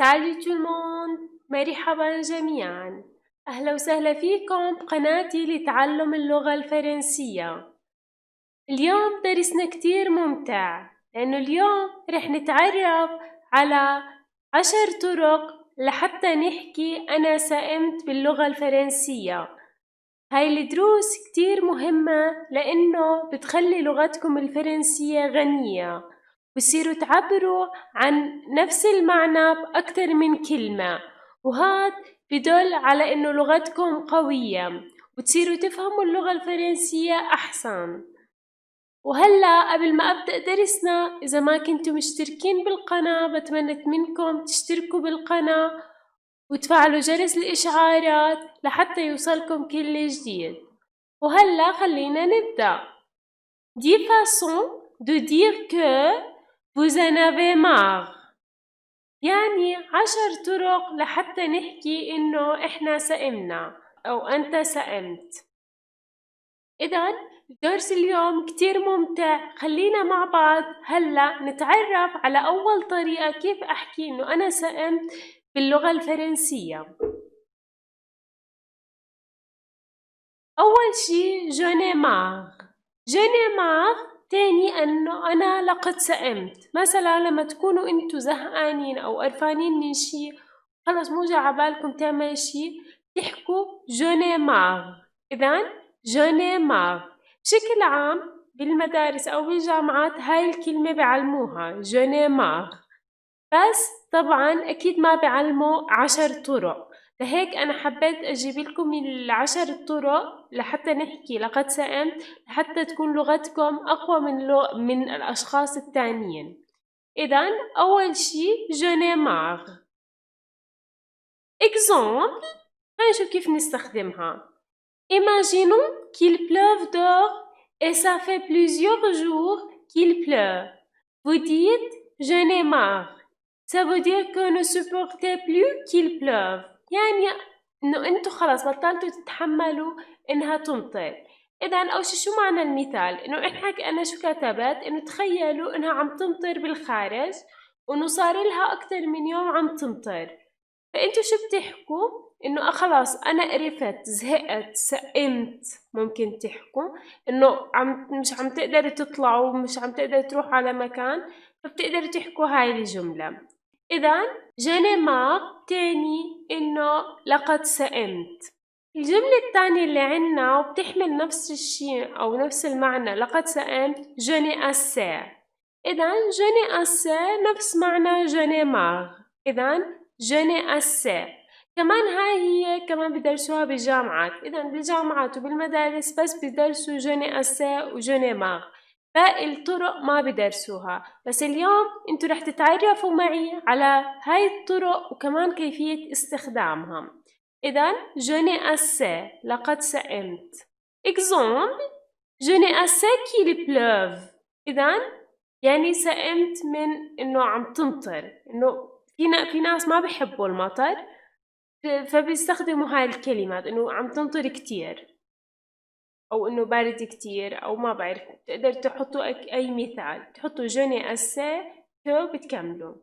Salut tout le monde! مرحبا جميعا، أهلا وسهلا فيكم بقناتي لتعلم اللغة الفرنسية. اليوم درسنا كتير ممتع، لأنه اليوم رح نتعرف على 10 طرق لحتى نحكي أنا سئمت باللغة الفرنسية. هاي الدروس كتير مهمة لأنه بتخلي لغتكم الفرنسية غنية، بصيروا تعبروا عن نفس المعنى بأكتر من كلمة، وهذا بدل على إنه لغتكم قوية وتصيروا تفهموا اللغة الفرنسية أحسن. وهلأ قبل ما أبدأ درسنا، إذا ما كنتوا مشتركين بالقناة بتمنى منكم تشتركوا بالقناة وتفعلوا جرس الإشعارات لحتى يوصلكم كل جديد. وهلأ خلينا نبدأ. 10 façons de dire que vous en avez marre. يعني 10 طرق لحتى نحكي إنه إحنا سئمنا أو أنت سئمت. إذن درس اليوم كتير ممتع، خلينا مع بعض هلأ نتعرف على أول طريقة كيف أحكي إنه أنا سئمت باللغة الفرنسية. أول شي je n'ai marre. je n'ai marre تاني أنه أنا لقد سئمت. مثلا لما تكونوا انتوا زهقانين أو قرفانين من شي، خلص مو جا عبالكم تعمل شي، تحكوا je n'ai marre. إذن je n'ai marre. بشكل عام بالمدارس أو بالجامعات هاي الكلمة بعلموها je n'ai marre، بس طبعا أكيد ما بعلموا 10 طرق، لهيك أنا حبيت أجيب لكم 10 طرق لحتى نحكي لقد سئمت، لحتى تكون لغتكم أقوى من الأشخاص التانيين. إذن أول شي je n'ai marre. exemple، خلينا نشوف كيف نستخدمها. imaginons qu'il pleuve dehors et ça fait plusieurs jours qu'il pleut. Vous dites je n'ai marre. Ça veut dire que ne supportez plus qu'il pleuve، يعني إنه أنتوا خلاص بطلتوا تتحملوا إنها تمطر. إذن أول شي شو معنى المثال؟ إنه أنا شو كتبت؟ إنه تخيلوا إنها عم تمطر بالخارج، وإنه صار لها أكتر من يوم عم تمطر، فأنتوا شو بتحكوا؟ إنه خلاص أنا قرفت، زهقت، سئمت. ممكن تحكوا إنه مش عم تقدروا تطلعوا، مش عم تقدروا تروحوا على مكان، فبتقدروا تحكوا هاي الجملة. إذن je n'ai marre تاني إنه لقد سئمت. الجملة الثانية اللي عنا وبتحمل نفس الشيء أو نفس المعنى لقد سئمت je n'ai assez. إذن je n'ai assez نفس معنى je n'ai marre. إذن je n'ai assez. كمان هاي هي كمان بدرسوها بالجامعات. إذن بالجامعات وبالمدارس بس بدرسوا je n'ai assez و je n'ai marre، باقي الطرق ما بدرسوها. بس اليوم انتوا رح تتعرفوا معي على هاي الطرق وكمان كيفية استخدامها. إذن je n'ai assez لقد سئمت. exemple، je n'ai assez qu'il pleuve. إذن يعني سئمت من إنه عم تمطر، إنه في ناس ما بيحبوا المطر فبيستخدموا هاي الكلمات، إنه عم تمطر كتير أو إنه بارد كتير، أو ما بعرف، تقدر تحطوا أي مثال، تحطوا je n'ai assez que بتكملوا.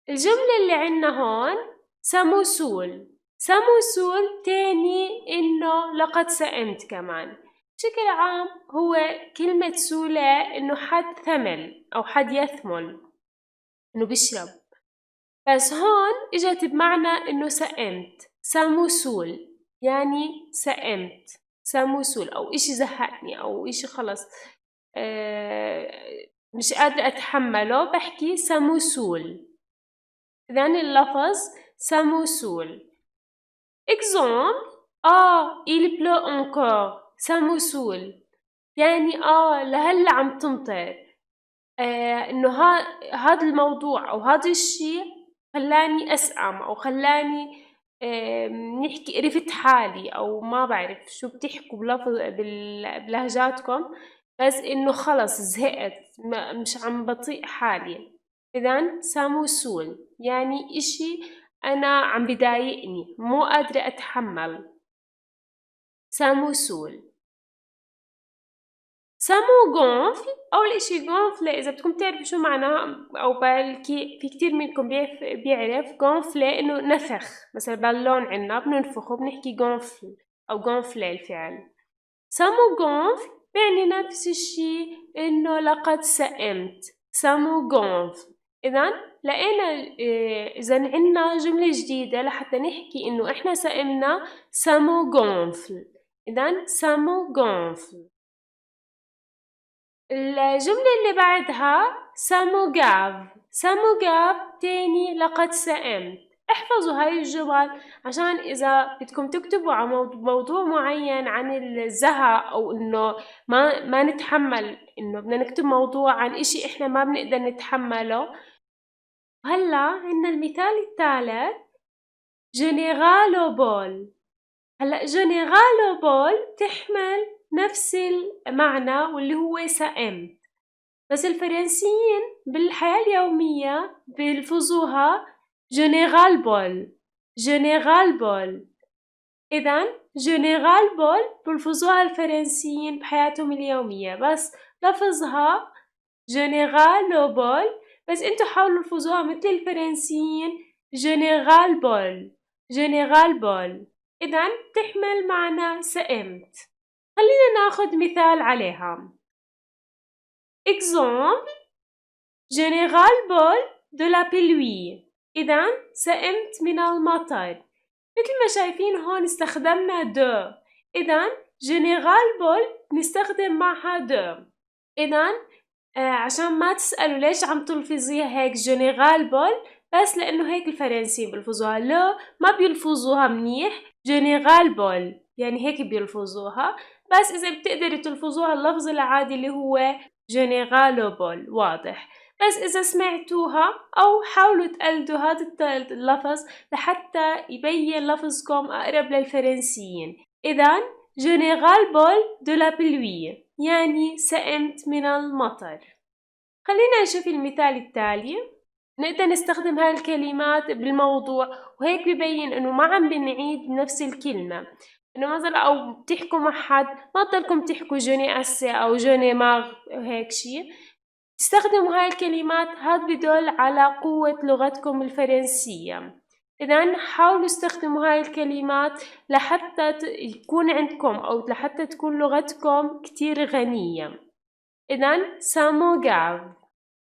الجملة اللي عنا هون ساموسول. ساموسول تاني إنه لقد سئمت كمان. بشكل عام هو كلمة سولة إنه حد ثمل أو حد يثمل، إنه بيشرب، بس هون إجت بمعنى إنه سئمت. ساموسول يعني سئمت، ساموسول أو إشي زهقني أو إشي خلص مش قادرة أتحمله، بحكي ساموسول. إذن اللفظ ساموسول. exemple، il pleut encore. ساموسول يعني لهلا عم تمطر. إنه هذا الموضوع أو هذا الشيء خلاني أسأم أو خلاني نحكي قرفت حالي، أو ما بعرف شو بتحكوا بلهجاتكم، بس إنه خلص زهقت، مش عم بطيق حالي. إذن ساموسول يعني إشي أنا عم بضايقني، مو قادرة أتحمل. ساموسول. سامو غونفل. أول إشي غونفل إذا بدكم تعرفوا شو معناها أو بلكي في كتير منكم بيعرف غونفل إنه نفخ، مثلا بالون عنا بننفخه بنحكي غونفل أو غونفل الفعل. سامو غونفل بيعني نفس الشي إنه لقد سئمت، سامو غونفل. إذن لقينا إذا عنا جملة جديدة لحتى نحكي إنه إحنا سئمنا، سامو غونفل. إذن سامو غونفل. الجملة اللي بعدها سامو غاف. سامو غاف تاني لقد سئمت. احفظوا هاي الجمل عشان إذا بدكم تكتبوا عن موضوع معين عن الزهق أو إنه ما نتحمل إنه بدنا نكتب موضوع عن إشي إحنا ما بنقدر نتحمله. هلا عنا المثال الثالث جنرالو بول. هلا جنرالو بول تحمل نفس المعنى واللي هو سئمت، بس الفرنسيين بالحياة اليومية بيلفظوها جنرال بول، جنرال بول. إذن جنرال بول بيلفظوها الفرنسيين بحياتهم اليومية، بس لفظها جنرال بول، بس انتو حاولوا تلفظوها مثل الفرنسيين جنرال بول، جنرال بول. إذن تحمل معنى سئمت. خلينا ناخد مثال عليها. Exemple, Général Bol de la pluie. إذن سئمت من المطر. مثل ما شايفين هون استخدمنا دو. إذن Général Bol نستخدم معها دو. إذن عشان ما تسألوا ليش عم تلفظيها هيك Général Bol، بس لأنه هيك الفرنسي بيلفظوها، لو ما بيلفظوها منيح Général Bol يعني هيك بيلفظوها، بس إذا بتقدروا تلفظوها اللفظ العادي اللي هو جنرالو بول واضح. بس إذا سمعتوها أو حاولوا تقلدوا هذا اللفظ لحتى يبين لفظكم أقرب للفرنسيين. إذن جنرال بول دو لا بلوي يعني سئمت من المطر. خلينا نشوف المثال التالي. نقدر نستخدم هاي الكلمات بالموضوع وهيك ببين إنه ما عم بنعيد نفس الكلمة. إنه مثلا أو بتحكوا مع حد ما تضلكم تحكوا جوني أسي أو جوني ماغ هيك شي، تستخدموا هاي الكلمات. هاد بدل على قوة لغتكم الفرنسية. إذن حاولوا استخدموا هاي الكلمات لحتى يكون عندكم أو لحتى تكون لغتكم كتير غنية. إذن سامو غاف.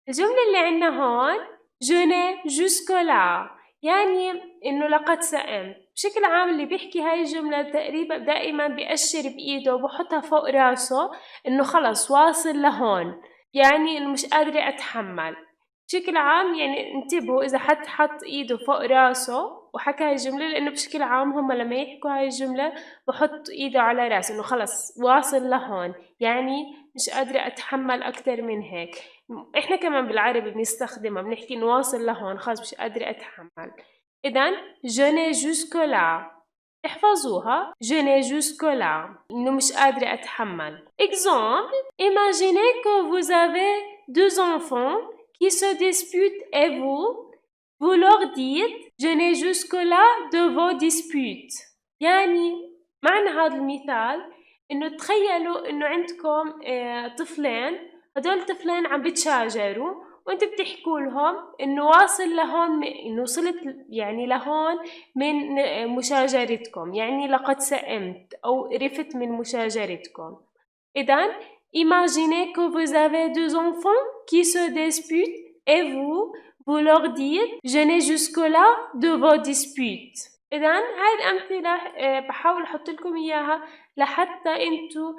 الجملة اللي عنا هون جوني جوسكولا يعني إنه لقد سئمت. بشكل عام اللي بيحكي هاي الجملة تقريبا دائما بيأشر بإيده وبحطها فوق راسه إنه خلص واصل لهون، يعني إنه مش قادرة أتحمل. بشكل عام يعني انتبهوا إذا حد حط إيده فوق راسه وحكى هاي الجملة، لأنه بشكل عام هم لما يحكوا هاي الجملة بحط إيده على راسه إنه خلص واصل لهون، يعني مش قادرة أتحمل أكتر من هيك. إحنا كمان بالعربي بنستخدمها بنحكي نواصل لهون خلص مش قادرة أتحمل. إذن je n'ai jusque là. احفظوها je n'ai jusque là إنه مش قادرة أتحمل. Exemple, imaginez que vous avez deux enfants qui se disputent et vous leur dites je n'ai jusque là de vos disputes. يعني معنى هذا المثال إنه تخيلوا إنه عندكم طفلين، هدول الطفلين عم بتشاجروا وانت بتحكوا لهم انه واصل لهون، انه وصلت يعني لهون من مشاجرتكم، يعني لقد سئمت او قرفت من مشاجرتكم. إذن imaginez que vous avez deux enfants qui se disputent et vous leur dites je n'ai jusque-là de vos disputes. إذن هاي الأمثلة بحاول أحط لكم إياها لحتى أنتوا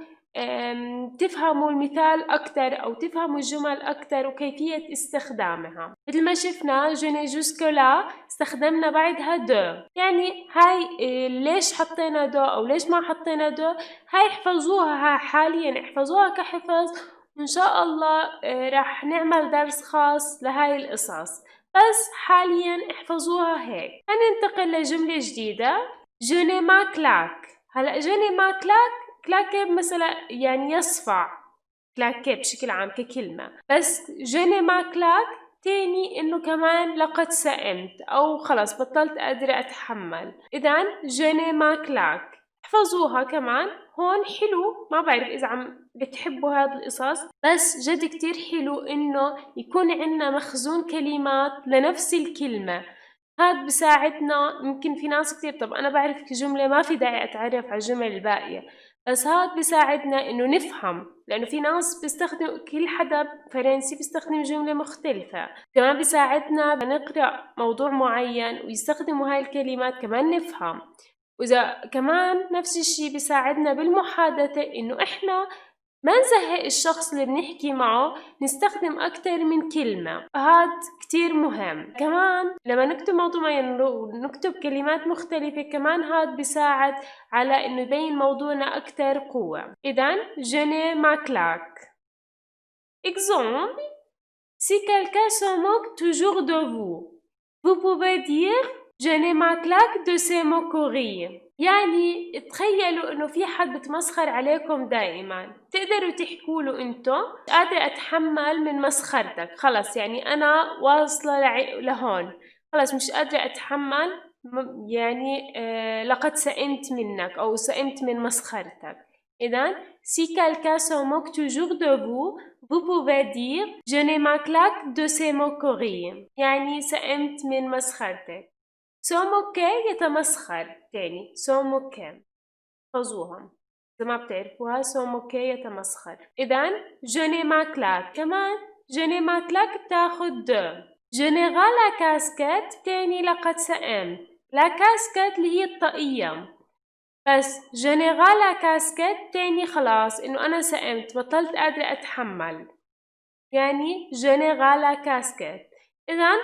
تفهموا المثال أكتر أو تفهموا الجمل أكتر وكيفية استخدامها. مثل ما شفنا je n'ai jusque là استخدمنا بعدها دو، يعني هاي ليش حطينا دو أو ليش ما حطينا دو، هاي احفظوها حاليا، احفظوها كحفظ، وإن شاء الله راح نعمل درس خاص لهاي القصص، بس حاليا احفظوها هيك. هننتقل لجملة جديدة je n'ai ma claque. هلأ je n'ai ma claque، كلاكي مثلا يعني يصفع، كلاكي بشكل عام ككلمة، بس جوني ما كلاك تاني إنه كمان لقد سئمت أو خلص بطلت قادرة أتحمل. إذن جوني ما كلاك احفظوها كمان. هون حلو، ما بعرف إذا عم بتحبوا هاد القصص، بس جد كتير حلو إنه يكون عنا مخزون كلمات لنفس الكلمة. هاد بساعدنا. يمكن في ناس كتير، طب أنا بعرف جملة ما في داعي أتعرف على الجمل الباقية، بس هاد بساعدنا إنه نفهم، لأنه في ناس بيستخدم، كل حدا فرنسي بيستخدم جملة مختلفة. كمان بساعدنا نقرأ موضوع معين ويستخدموا هاي الكلمات كمان نفهم. وإذا كمان نفس الشي بيساعدنا بالمحادثة، إنه إحنا ما نزهق الشخص اللي بنحكي معه، نستخدم أكتر من كلمة. هاد كتير مهم. كمان لما نكتب موضوع معين ونكتب كلمات مختلفة، كمان هاد بيساعد على إنه يبين موضوعنا أكتر قوة. إذن je n'ai ma claque. Exemple: si quelqu'un se moque toujours de vous, vous pouvez dire je n'ai ma claque de ces moqueries. يعني تخيلوا انه في حد بتمسخر عليكم دائما، تقدروا تحكوا له انتو مش قادرة اتحمل من مسخرتك، خلص يعني انا واصلة لهون، خلص مش قادرة اتحمل، يعني لقد سئمت منك او سئمت من مسخرتك. إذن si quelqu'un se moque toujours de vous, vous pouvez dire je n'ai ma claque de ces moqueries. يعني سئمت من مسخرتك. se moquer يتمسخر تاني. se moquer حفظوها إذا ما بتعرفوها. se moquer يتمسخر. إذن je n'ai ma claque. كمان je n'ai ma claque بتاخد de. je n'ai pas la casquette بتعني لقد سئمت. la casquette اللي هي الطاقية، بس je n'ai pas la casquette بتعني خلاص إنه أنا سئمت، بطلت قادرة أتحمل، يعني je n'ai pas la casquette. إذن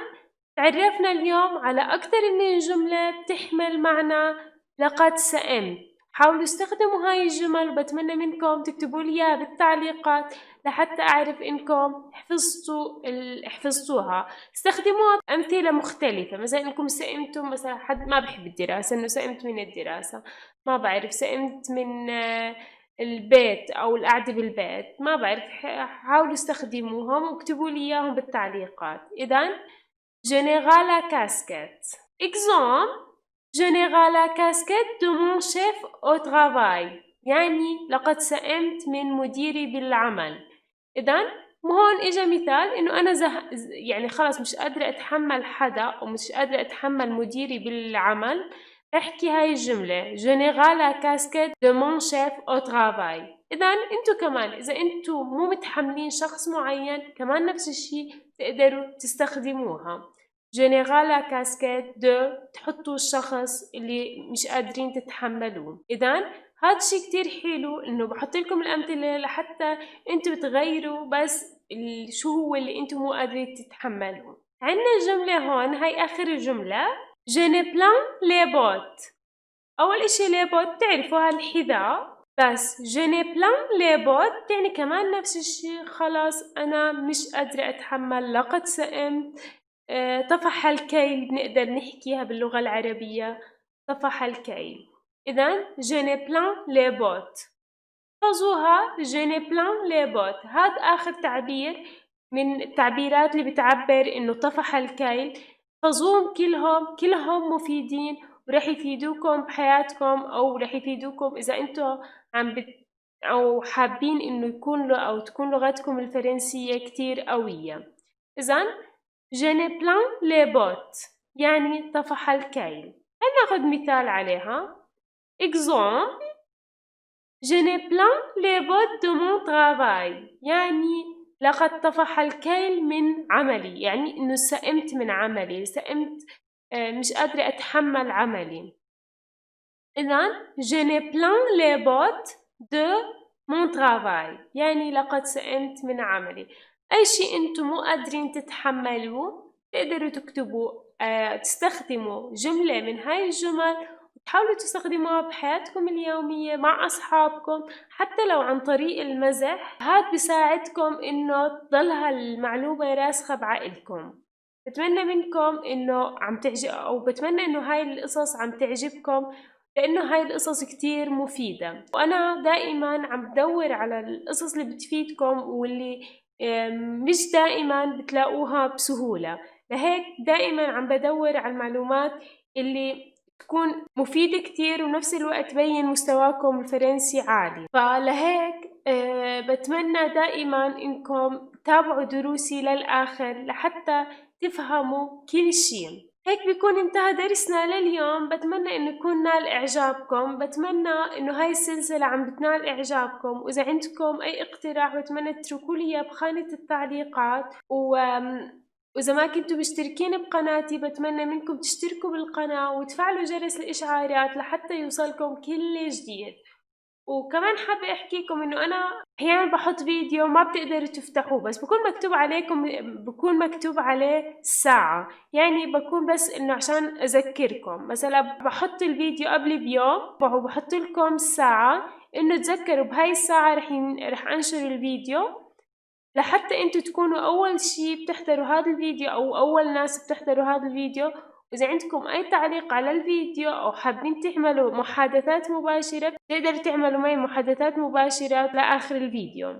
تعرفنا اليوم على أكتر من جملة بتحمل معنى لقد سئمت. حاولوا استخدموا هاي الجمل، وبتمنى منكم تكتبوا لي إياها بالتعليقات لحتى أعرف إنكم حفظتوها. استخدموها بأمثلة مختلفة، مثلا إنكم سئمتم، مثلا حد ما بحب الدراسة، إنه سئمت من الدراسة، ما بعرف سئمت من البيت أو القعدة بالبيت، ما بعرف. حاولوا استخدموهم واكتبوا لي إياهم بالتعليقات. إذن je n'ai pas la casquette. Exemple: je n'ai pas la casquette de mon chef au travail. يعني لقد سئمت من مديري بالعمل. إذن هون إجا مثال إنه أنا يعني خلص مش قادرة أتحمل حدا أو مش قادرة أتحمل مديري بالعمل، احكي هاي الجملة je n'ai pas la casquette de mon chef au travail. إذن أنتو كمان إذا أنتو مو متحملين شخص معين، كمان نفس الشي تقدروا تستخدموها. je n'ai pas la casquette de تحطوا الشخص اللي مش قادرين تتحملوه. إذن هاد الشي كتير حلو إنه بحط لكم الأمثلة لحتى أنتوا تغيروا بس شو هو اللي أنتوا مو قادرين تتحملوه. عندنا الجملة هون، هاي آخر الجملة je n'ai plein les bottes. أول إشي les bottes تعرفوا هالحذاء، بس je n'ai plein les bottes يعني كمان نفس الشي، خلاص أنا مش قادرة أتحمل، لقد سئمت. طفح الكيل بنقدر نحكيها باللغة العربية، طفح الكيل. إذن je n'ai plein les bottes. حفظوها je n'ai plein les bottes. هذا آخر تعبير من التعبيرات اللي بتعبر إنه طفح الكيل. حفظوهم كلهم مفيدين، ورح يفيدوكم بحياتكم، أو رح يفيدوكم إذا أنتوا أو حابين إنه تكون لغتكم الفرنسية كتير قوية. إذن je n'ai plein les bottes يعني طفح الكيل. هناخد مثال عليها. Exemple: je n'ai plein les bottes de mon travail يعني لقد طفح الكيل من عملي، يعني إنه سئمت من عملي، سئمت، مش قادرة أتحمل عملي. إذن je n'ai plein les bottes de mon travail يعني لقد سئمت من عملي. أي شيء أنتم مو قادرين تتحملوه تقدروا تكتبوا، تستخدموا جملة من هاي الجمل وتحاولوا تستخدموها بحياتكم اليومية مع أصحابكم، حتى لو عن طريق المزح. هاد بيساعدكم إنه تضل هالمعلومة راسخة بعقلكم. بتمنى منكم إنه بتمنى إنه هاي القصص عم تعجبكم، لأنه هاي القصص كتير مفيدة، وأنا دائما عم بدور على القصص اللي بتفيدكم واللي مش دائما بتلاقوها بسهولة، لهيك دائما عم بدور على المعلومات اللي تكون مفيدة كتير ونفس الوقت تبين مستواكم الفرنسي عالي. فلهيك بتمنى دائما إنكم تابعوا دروسي للآخر لحتى تفهموا كل شي. هيك بيكون انتهى درسنا لليوم. بتمنى انه يكون نال اعجابكم، بتمنى انه هاي السلسلة عم بتنال اعجابكم، واذا عندكم اي اقتراح بتمنى تتركوا لي اياه بخانة التعليقات. وإذا ما كنتوا مشتركين بقناتي بتمنى منكم تشتركوا بالقناة وتفعلوا جرس الإشعارات لحتى يوصلكم كل جديد. وكمان حابة أحكيكم إنه أنا أحيانا بحط فيديو ما بتقدروا تفتحوه، بس بكون مكتوب عليه ساعة، يعني بكون بس إنه عشان أذكركم. مثلا بحط الفيديو قبل بيوم وبحط لكم ساعة إنه تذكروا بهاي الساعة رح أنشر الفيديو، لحتى انتوا تكونوا اول شي بتحضروا هذا الفيديو او اول ناس بتحضروا هذا الفيديو. واذا عندكم اي تعليق على الفيديو او حابين تعملوا محادثات مباشرة تقدروا تعملوا معي محادثات مباشرة لاخر الفيديو.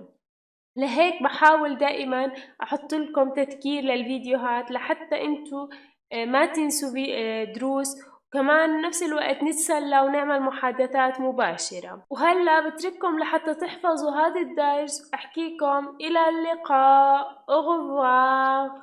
لهيك بحاول دائما احط لكم تذكير للفيديوهات لحتى انتوا ما تنسوا دروس، وكمان نفس الوقت نتسلى ونعمل محادثات مباشرة. وهلا بترككم لحتى تحفظوا هذا الدرس. احكيكم الى اللقاء. au revoir.